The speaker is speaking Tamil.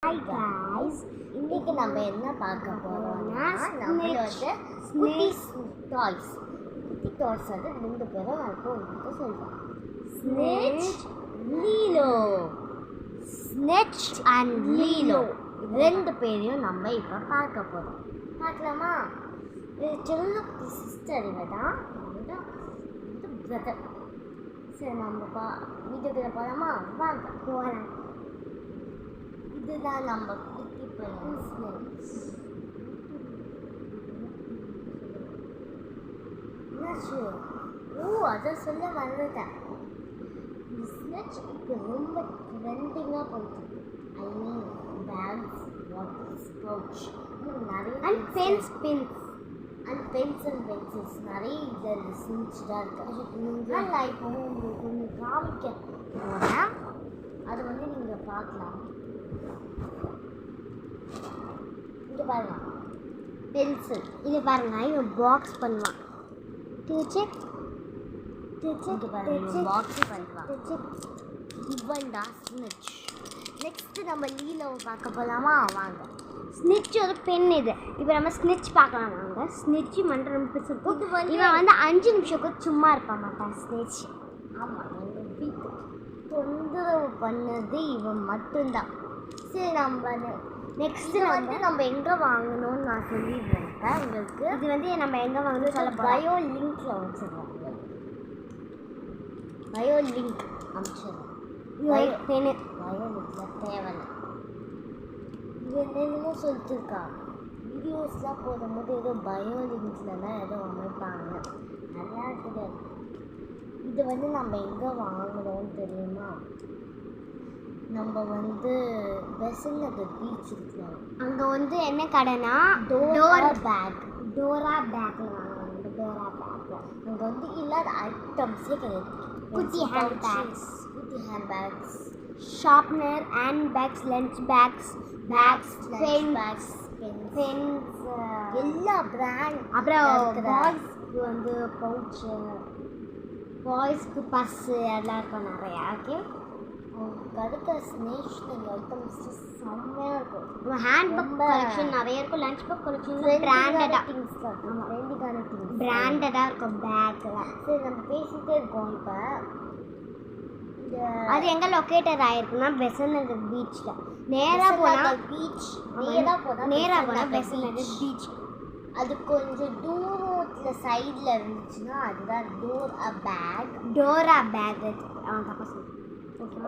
ஹாய் காய்ஸ், இன்னைக்கு நம்ம என்ன பார்க்க போறோம்னா நம்மளோட குட்டி டாய்ஸ் வந்து 2 பேரும் இப்போ உங்களுக்கு சொல்றேன். ஸ்னெச் அண்ட் லீலோ 2 பேரையும் நம்ம இப்போ பார்க்க போறோம். பார்க்கலாமா? செல்ல சிஸ்டர் இவதான் பிரதர். சரி, நம்ம வீடியோக்குள்ள போகலாமா? வாங்க போகலாம். இதுதான் நம்ம குட்டி பையன் ஸ்னெச். அதை சொல்ல மறந்துட்டேன். ஸ்னெச் இப்போ ரொம்ப ட்ரெண்டிங்காக போயிட்டு இருக்கு. ஐ மீன் பேக்ஸ், வாட்டர்ஸ், பவுச், நிறைய அண்ட் பென்சில்ஸ் நிறைய இதில் ஸ்னெச்சாக இருக்குது. நான் இப்போ உங்களுக்கு ஒன்று காமிக்க போகிறேன். அது வந்து நீங்கள் பார்க்கலாம். இங்கே பாருங்க, பென்சில். இது பாருங்க, இவன் பாக்ஸ் பண்ணுவான். பாக்ஸ் பண்ணுவான். இவன்டா ஸ்னெச். நெக்ஸ்ட் நம்ம லீலோவை பார்க்க போகலாமா? வாங்க. ஸ்னெச் ஒரு பென். இது இப்போ நம்ம ஸ்னெச் பார்க்கலாம். வாங்க. ஸ்னெச் மண்டலம் இவன் வந்து 5 நிமிஷம் சும்மா இருக்க மாட்டான் ஸ்னெச். ஆமாம், எங்கள் வீட்டு தொந்தரவு பண்ணது இவன் மட்டும்தான். சரி, நம்ம நெக்ஸ்ட்டு வந்து நம்ம எங்கே வாங்கணும்னு நான் சொல்லிடுறேன் உங்களுக்கு. இது வந்து நம்ம எங்கே வாங்கணும்னு சொல்ல பயோ லிங்க்கில் வச்சுருவோம். பயோ லிங்க் அமைச்சிடுவோம். பயோ லிங்கில் தேவையில்லை. இது என்னென்னமோ சொல்லிட்டுருக்கா. வீடியோஸ்லாம் போடும்போது ஏதோ பயோ லிங்க்லலாம் ஏதோ அமைப்பாங்க. நல்லா இருக்குது. இது வந்து நம்ம எங்கே வாங்கணும்னு தெரியுமா? நம்ம வந்து பெசன்ட் நகர் பீச் இருக்கலாம். அங்கே வந்து என்ன கடைனா டோரா பேக்கில் வாங்குவாங்க. டோரா பேக்கில் அங்கே வந்து இல்லாத ஐட்டம்ஸே கிடையாது. குட்டி hand bags, sharpener, hand bags, lunch bags, pens, எல்லா பிராண்ட். அப்புறம் பாய்ஸ்க்கு வந்து பவுச்சு, பாய்ஸ்க்கு பஸ்ஸு எல்லாம் இருக்கும் நிறையா. ஓகே, உங்களுக்கு அடுத்த ஸ்னேஷ்னரி ஐட்டம்ஸ் செம்மையாக இருக்கும். ஹேண்ட் பேக் கலெக்ஷன் நிறைய இருக்கும். லஞ்ச் பேக் கலெக்ஷன் பிராண்டடாக திங்ஸ் தான். ஆமாம், 2 திங்ஸ் பிராண்டடாக இருக்கும் பேக்கெலாம். சரி, நம்ம பேசிகிட்டே இருக்கோம். இப்போ அது எங்கே லொக்கேட்டட் ஆகிருக்குன்னா பெசன்ட் நகர் பீச்சில். நேராக போனால் பெசன்ட் நகர் பீச். அது கொஞ்சம் தூரத்தில் சைடில் இருந்துச்சுன்னா அதுதான் டோரா பேக். அவன் தப்பா சொல்லு. ஓகே.